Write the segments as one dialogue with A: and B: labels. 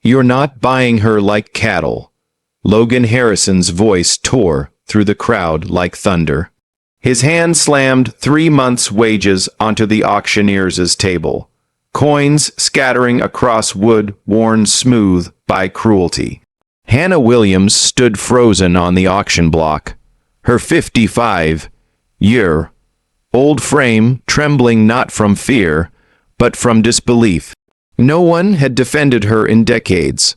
A: You're not buying her like cattle. Logan Harrison's voice tore through the crowd like thunder. His hand slammed 3 months' wages onto the auctioneer's table, coins scattering across wood worn smooth by cruelty. Hannah Williams stood frozen on the auction block, her 55-year-old frame trembling not from fear, but from disbelief. No one had defended her in decades.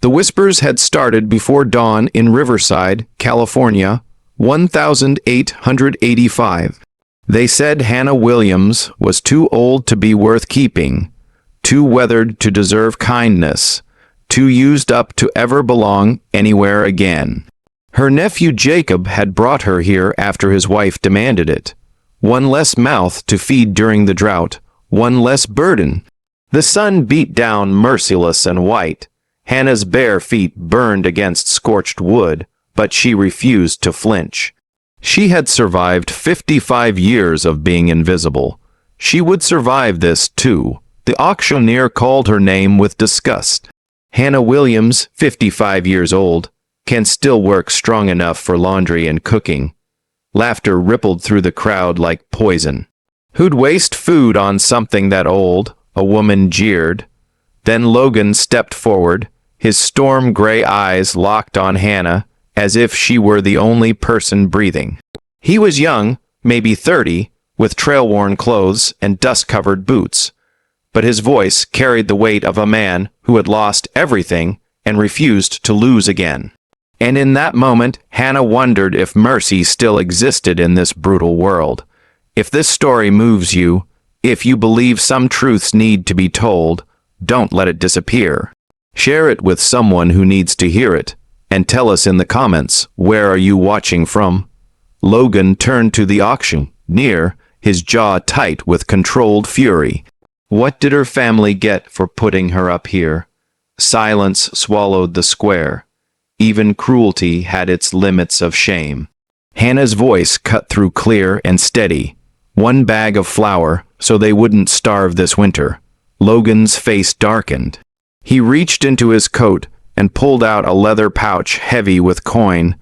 A: The whispers had started before dawn in Riverside, California, 1885. They said Hannah Williams was too old to be worth keeping, too weathered to deserve kindness, too used up to ever belong anywhere again. Her nephew Jacob had brought her here after his wife demanded it. One less mouth to feed during the drought, one less burden. The sun beat down merciless and white. Hannah's bare feet burned against scorched wood, but she refused to flinch. She had survived 55 years of being invisible. She would survive this, too. The auctioneer called her name with disgust. Hannah Williams, 55 years old, can still work strong enough for laundry and cooking. Laughter rippled through the crowd like poison. Who'd waste food on something that old? A woman jeered. Then Logan stepped forward, his storm-gray eyes locked on Hannah, as if she were the only person breathing. He was young, maybe 30, with trail-worn clothes and dust-covered boots, but his voice carried the weight of a man who had lost everything and refused to lose again. And in that moment, Hannah wondered if mercy still existed in this brutal world. If this story moves you, if you believe some truths need to be told, don't let it disappear. Share it with someone who needs to hear it, and tell us in the comments, where are you watching from? Logan turned to the auctioneer, his jaw tight with controlled fury. What did her family get for putting her up here? Silence swallowed the square. Even cruelty had its limits of shame. Hannah's voice cut through clear and steady. 1 bag of flour, so they wouldn't starve this winter. Logan's face darkened. He reached into his coat and pulled out a leather pouch heavy with coin.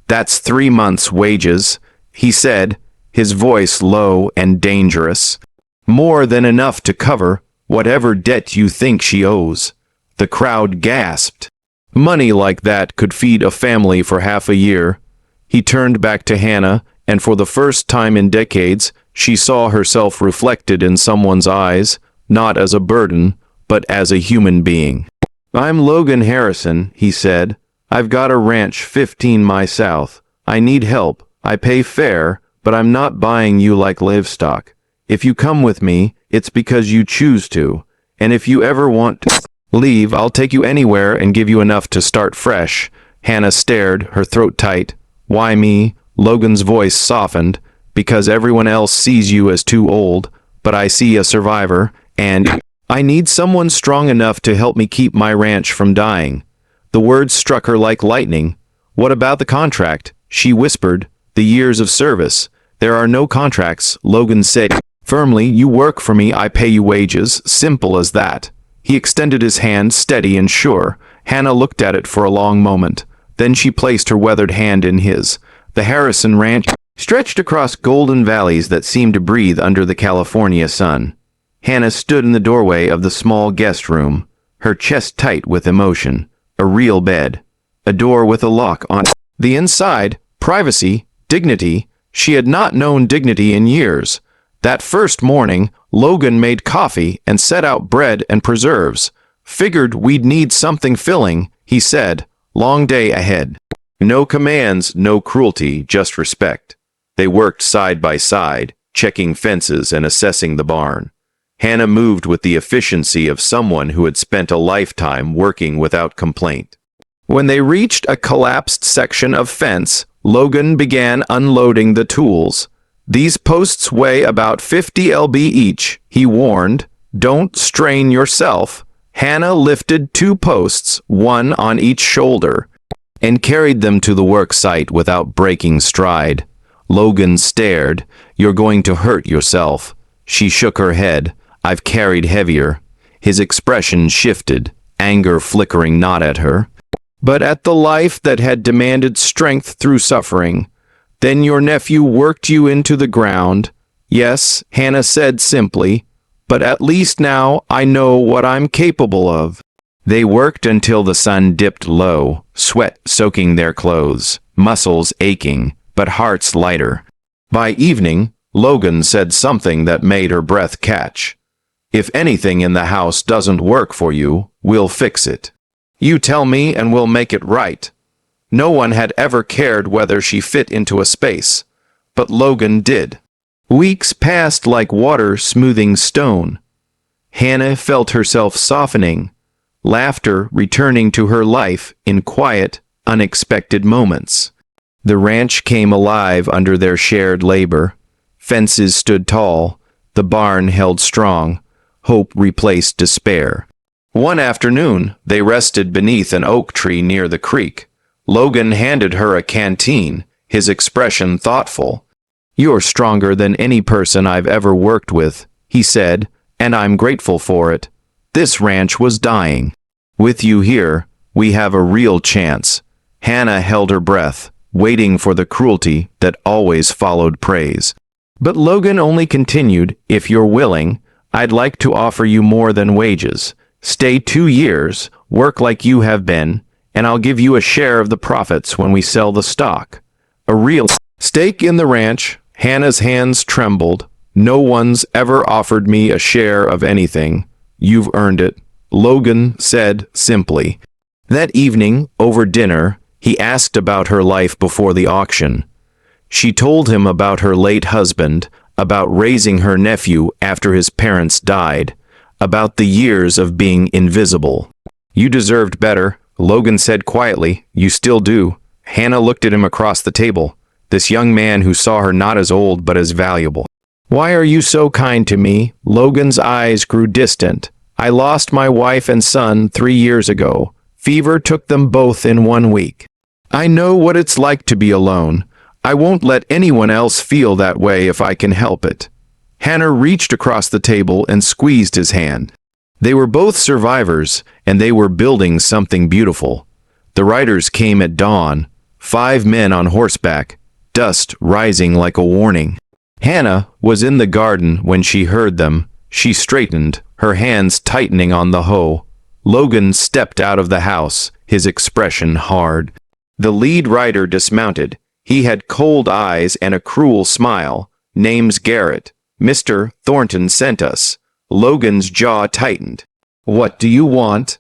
A: That's 3 months' wages, he said, his voice low and dangerous. More than enough to cover whatever debt you think she owes. The crowd gasped. Money like that could feed a family for half a year. He turned back to Hannah, and for the first time in decades, she saw herself reflected in someone's eyes, not as a burden, but as a human being. I'm Logan Harrison, he said. I've got a ranch 15 miles south. I need help. I pay fair, but I'm not buying you like livestock. If you come with me, it's because you choose to. And if you ever want to leave, I'll take you anywhere and give you enough to start fresh. Hannah stared, her throat tight. Why me? Logan's voice softened. Because everyone else sees you as too old, but I see a survivor, and I need someone strong enough to help me keep my ranch from dying. The words struck her like lightning. What about the contract? She whispered. The years of service. There are no contracts, Logan said firmly. You work for me, I pay you wages. Simple as that. He extended his hand, steady and sure. Hannah looked at it for a long moment. Then she placed her weathered hand in his. The Harrison Ranch stretched across golden valleys that seemed to breathe under the California sun. Hannah stood in the doorway of the small guest room, her chest tight with emotion. A real bed. A door with a lock on it. The inside, privacy, dignity. She had not known dignity in years. That first morning, Logan made coffee and set out bread and preserves. Figured we'd need something filling, he said. Long day ahead. No commands, no cruelty, just respect. They worked side by side, checking fences and assessing the barn. Hannah moved with the efficiency of someone who had spent a lifetime working without complaint. When they reached a collapsed section of fence, Logan began unloading the tools. These posts weigh about 50 lb each, he warned. Don't strain yourself. Hannah lifted 2 posts, one on each shoulder, and carried them to the work site without breaking stride. Logan stared. You're going to hurt yourself. She shook her head. I've carried heavier. His expression shifted. anger flickering not at her, but at the life that had demanded strength through suffering. Then your nephew worked you into the ground. Yes, Hannah said simply, but at least now I know what I'm capable of. They worked until the sun dipped low, sweat soaking their clothes, muscles aching, but hearts lighter. By evening, Logan said something that made her breath catch. If anything in the house doesn't work for you, we'll fix it. You tell me and we'll make it right. No one had ever cared whether she fit into a space, but Logan did. Weeks passed like water smoothing stone. Hannah felt herself softening, laughter returning to her life in quiet, unexpected moments. The ranch came alive under their shared labor. Fences stood tall, the barn held strong, hope replaced despair. One afternoon, they rested beneath an oak tree near the creek. Logan handed her a canteen, his expression thoughtful. "You're stronger than any person I've ever worked with," he said, "and I'm grateful for it. This ranch was dying. With you here, we have a real chance." Hannah held her breath, waiting for the cruelty that always followed praise. But Logan only continued, "If you're willing, I'd like to offer you more than wages. Stay 2 years, work like you have been, and I'll give you a share of the profits when we sell the stock. A real stake in the ranch." Hannah's hands trembled. "No one's ever offered me a share of anything. You've earned it," Logan said simply. That evening, over dinner, he asked about her life before the auction. She told him about her late husband, about raising her nephew after his parents died, about the years of being invisible. "You deserved better," Logan said quietly. "You still do." Hannah looked at him across the table, this young man who saw her not as old but as valuable. "Why are you so kind to me?" Logan's eyes grew distant. "I lost my wife and son 3 years ago. Fever took them both in 1 week. I know what it's like to be alone. I won't let anyone else feel that way if I can help it." Hannah reached across the table and squeezed his hand. They were both survivors, and they were building something beautiful. The riders came at dawn, 5 men on horseback, dust rising like a warning. Hannah was in the garden when she heard them. She straightened, her hands tightening on the hoe. Logan stepped out of the house, his expression hard. The lead rider dismounted. He had cold eyes and a cruel smile. "Name's Garrett. Mr. Thornton sent us." Logan's jaw tightened. "What do you want?"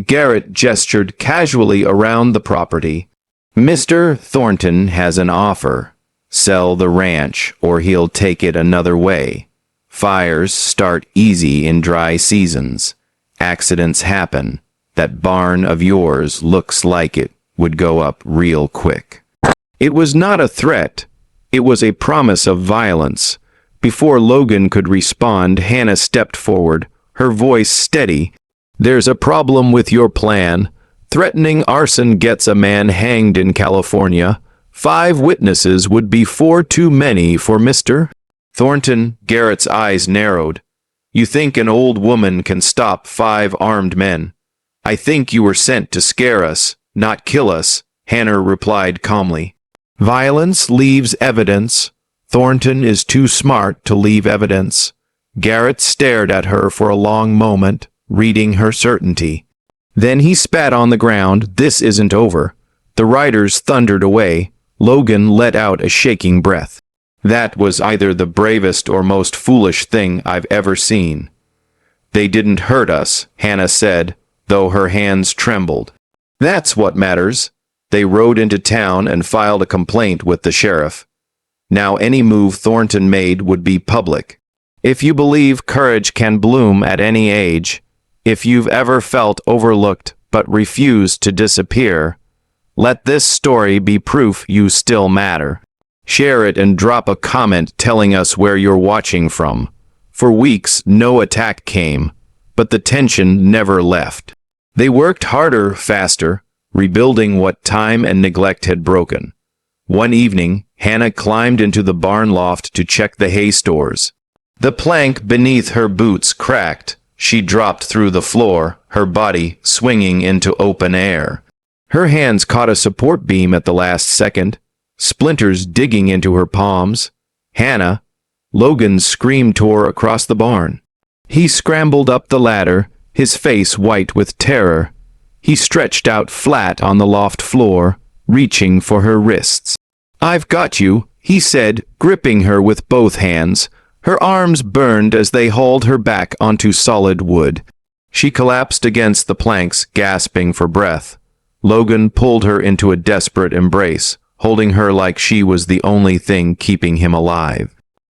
A: Garrett gestured casually around the property. "Mr. Thornton has an offer. Sell the ranch, or he'll take it another way. Fires start easy in dry seasons. Accidents happen. That barn of yours looks like it would go up real quick." It was not a threat. It was a promise of violence. Before Logan could respond, Hannah stepped forward, her voice steady. "There's a problem with your plan. Threatening arson gets a man hanged in California. 5 witnesses would be 4 too many for Mr. Thornton." Garrett's eyes narrowed. "You think an old woman can stop 5 armed men? I think you were sent to scare us, not kill us," Hannah replied calmly. "Violence leaves evidence. Thornton is too smart to leave evidence." Garrett stared at her for a long moment, reading her certainty. Then he spat on the ground. "This isn't over." The riders thundered away. Logan let out a shaking breath. "That was either the bravest or most foolish thing I've ever seen." "They didn't hurt us," Hannah said, though her hands trembled. "That's what matters." They rode into town and filed a complaint with the sheriff. Now any move Thornton made would be public. If you believe courage can bloom at any age, if you've ever felt overlooked but refused to disappear, let this story be proof you still matter. Share it and drop a comment telling us where you're watching from. For weeks, no attack came, but the tension never left. They worked harder, faster, rebuilding what time and neglect had broken. One evening, Hannah climbed into the barn loft to check the hay stores. The plank beneath her boots cracked, She dropped through the floor, her body swinging into open air. Her hands caught a support beam at the last second, splinters digging into her palms. "Hannah!" Logan's scream tore across the barn. He scrambled up the ladder, his face white with terror. He stretched out flat on the loft floor, reaching for her wrists. "I've got you," he said, gripping her with both hands. Her arms burned as they hauled her back onto solid wood. She collapsed against the planks, gasping for breath. Logan pulled her into a desperate embrace, holding her like she was the only thing keeping him alive.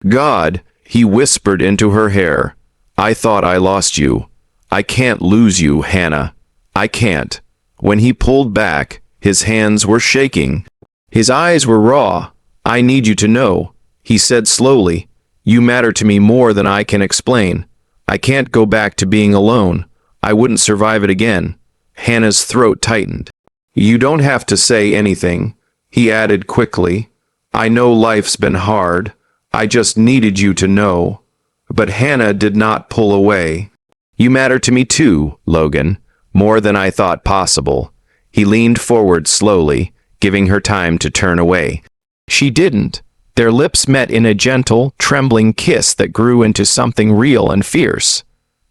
A: "God," he whispered into her hair. "I thought I lost you. I can't lose you, Hannah. I can't." When he pulled back, his hands were shaking. His eyes were raw. "I need you to know," he said slowly. "You matter to me more than I can explain. I can't go back to being alone. I wouldn't survive it again." Hannah's throat tightened. "You don't have to say anything," he added quickly. "I know life's been hard. I just needed you to know." But Hannah did not pull away. "You matter to me too, Logan, more than I thought possible." He leaned forward slowly, giving her time to turn away. She didn't. Their lips met in a gentle, trembling kiss that grew into something real and fierce.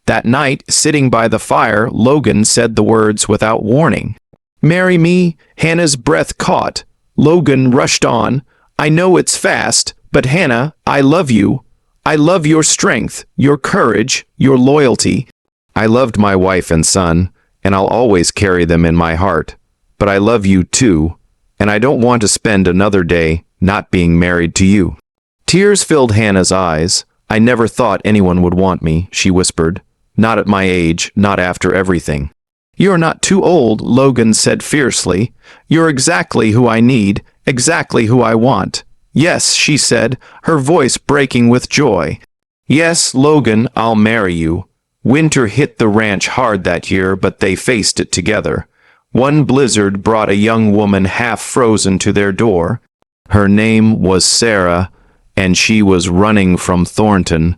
A: That night, sitting by the fire, Logan said the words without warning. "Marry me?" Hannah's breath caught. Logan rushed on. "I know it's fast, but Hannah, I love you. I love your strength, your courage, your loyalty. I loved my wife and son, and I'll always carry them in my heart. But I love you too, and I don't want to spend another day not being married to you." Tears filled Hannah's eyes. "I never thought anyone would want me," she whispered. "Not at my age, not after everything." "You're not too old," Logan said fiercely. "You're exactly who I need, exactly who I want." "Yes," she said, her voice breaking with joy. "Yes, Logan, I'll marry you." Winter hit the ranch hard that year, but they faced it together. One blizzard brought a young woman half frozen to their door. Her name was Sarah, and she was running from Thornton.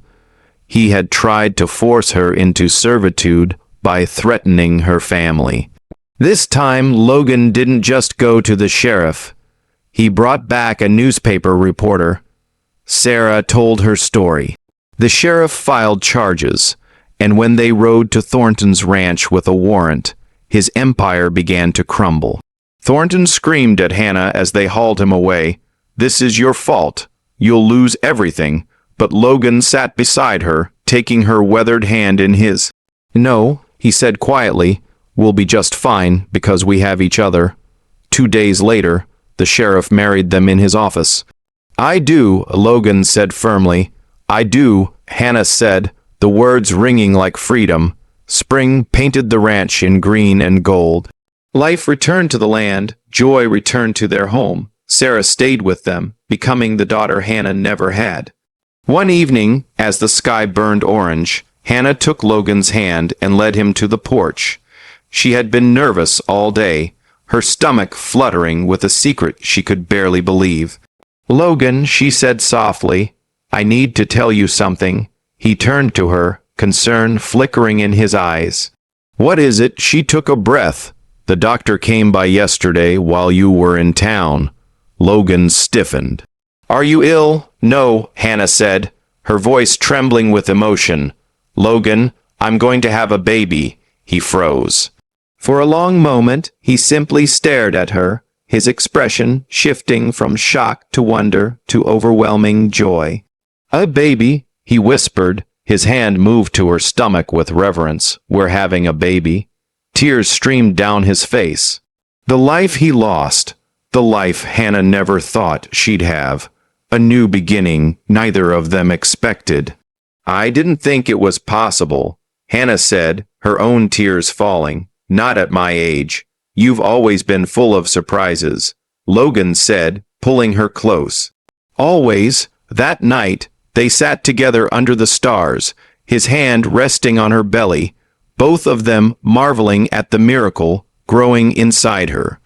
A: He had tried to force her into servitude by threatening her family. This time, Logan didn't just go to the sheriff. He brought back a newspaper reporter. Sarah told her story. The sheriff filed charges, and when they rode to Thornton's ranch with a warrant, his empire began to crumble. Thornton screamed at Hannah as they hauled him away. "This is your fault. You'll lose everything." But Logan sat beside her, taking her weathered hand in his. "No," he said quietly, "we'll be just fine because we have each other." 2 days later, the sheriff married them in his office. "I do," Logan said firmly. "I do," Hannah said, the words ringing like freedom. Spring painted the ranch in green and gold. Life returned to the land. Joy returned to their home. Sarah stayed with them, becoming the daughter Hannah never had. One evening, as the sky burned orange, Hannah took Logan's hand and led him to the porch. She had been nervous all day, her stomach fluttering with a secret she could barely believe. "Logan," she said softly, "I need to tell you something." He turned to her, concern flickering in his eyes. "What is it?" She took a breath. "The doctor came by yesterday while you were in town." Logan stiffened. "Are you ill?" "No," Hannah said, her voice trembling with emotion. "Logan, I'm going to have a baby." He froze. For a long moment, he simply stared at her, his expression shifting from shock to wonder to overwhelming joy. "A baby," he whispered. His hand moved to her stomach with reverence. "We're having a baby." Tears streamed down his face. The life he lost, the life Hannah never thought she'd have. A new beginning neither of them expected. "I didn't think it was possible," Hannah said, her own tears falling. "Not at my age. You've always been full of surprises," Logan said, pulling her close. Always. That night, they sat together under the stars, his hand resting on her belly, both of them marveling at the miracle growing inside her.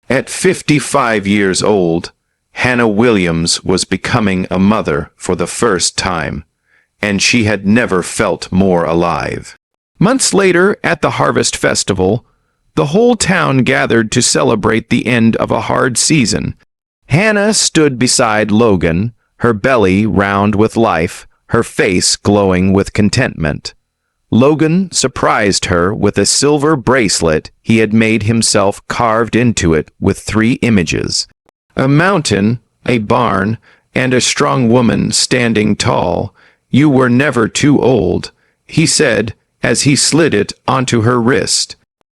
A: At 55 years old, Hannah Williams was becoming a mother for the first time, and she had never felt more alive. Months later, at the harvest festival, the whole town gathered to celebrate the end of a hard season. Hannah stood beside Logan, her belly round with life, her face glowing with contentment. Logan surprised her with a silver bracelet he had made himself carved into it with 3 images: a mountain, a barn, and a strong woman standing tall. "You were never too old," he said as he slid it onto her wrist.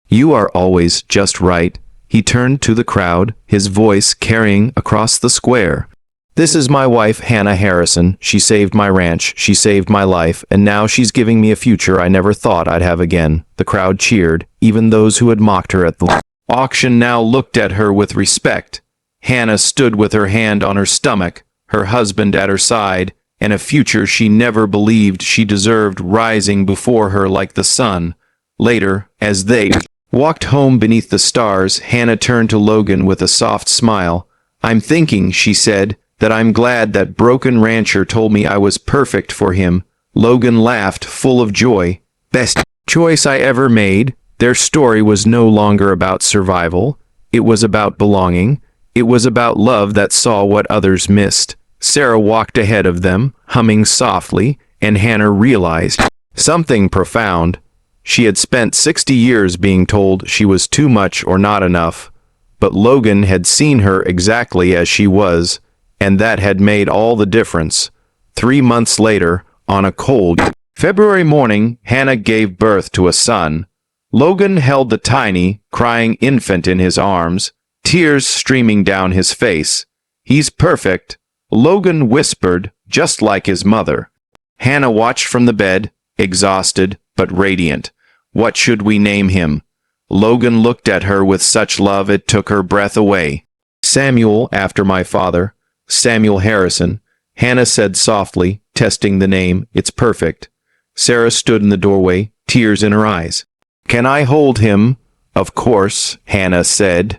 A: "You are always just right." He turned to the crowd, his voice carrying across the square. "This is my wife, Hannah Harrison. She saved my ranch, she saved my life, and now she's giving me a future I never thought I'd have again." The crowd cheered, even those who had mocked her at the auction now looked at her with respect. Hannah stood with her hand on her stomach, her husband at her side, and a future she never believed she deserved rising before her like the sun. Later, as they walked home beneath the stars, Hannah turned to Logan with a soft smile. "I'm thinking," she said, "that I'm glad that broken rancher told me I was perfect for him." Logan laughed, full of joy. "Best choice I ever made." Their story was no longer about survival. It was about belonging. It was about love that saw what others missed. Sarah walked ahead of them, humming softly, and Hannah realized something profound. She had spent 60 years being told she was too much or not enough, but Logan had seen her exactly as she was, and that had made all the difference. 3 months later, on a cold February morning, Hannah gave birth to a son. Logan held the tiny, crying infant in his arms, tears streaming down his face. "He's perfect," Logan whispered, "just like his mother." Hannah watched from the bed, exhausted but radiant. "What should we name him?" Logan looked at her with such love it took her breath away. "Samuel, after my father. Samuel Harrison," Hannah said softly, testing the name. "It's perfect." Sarah stood in the doorway, tears in her eyes. "Can I hold him?" "Of course," Hannah said.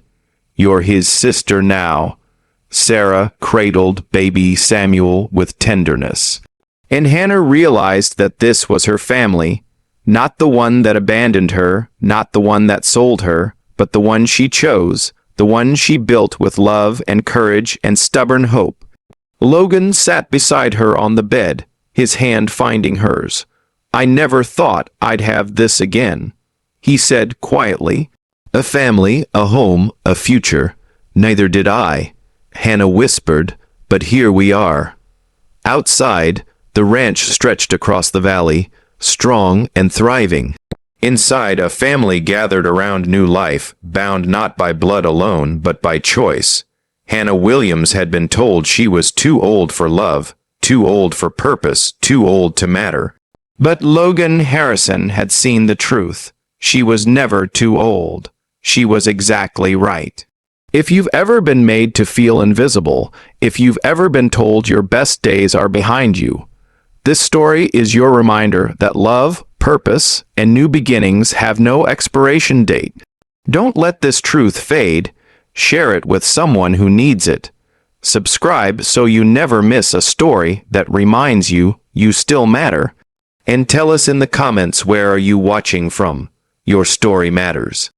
A: "You're his sister now." Sarah cradled baby Samuel with tenderness. And Hannah realized that this was her family, not the one that abandoned her, not the one that sold her, but the one she chose, the one she built with love and courage and stubborn hope. Logan sat beside her on the bed, his hand finding hers. "I never thought I'd have this again," he said quietly. "A family, a home, a future. Neither did I," Hannah whispered, "but here we are." Outside, the ranch stretched across the valley, strong and thriving. Inside, a family gathered around new life, bound not by blood alone, but by choice. Hannah Williams had been told she was too old for love, too old for purpose, too old to matter. But Logan Harrison had seen the truth. She was never too old. She was exactly right. If you've ever been made to feel invisible, if you've ever been told your best days are behind you, this story is your reminder that love, purpose, and new beginnings have no expiration date. Don't let this truth fade. Share it with someone who needs it. Subscribe so you never miss a story that reminds you you still matter. And tell us in the comments, where are you watching from? Your story matters.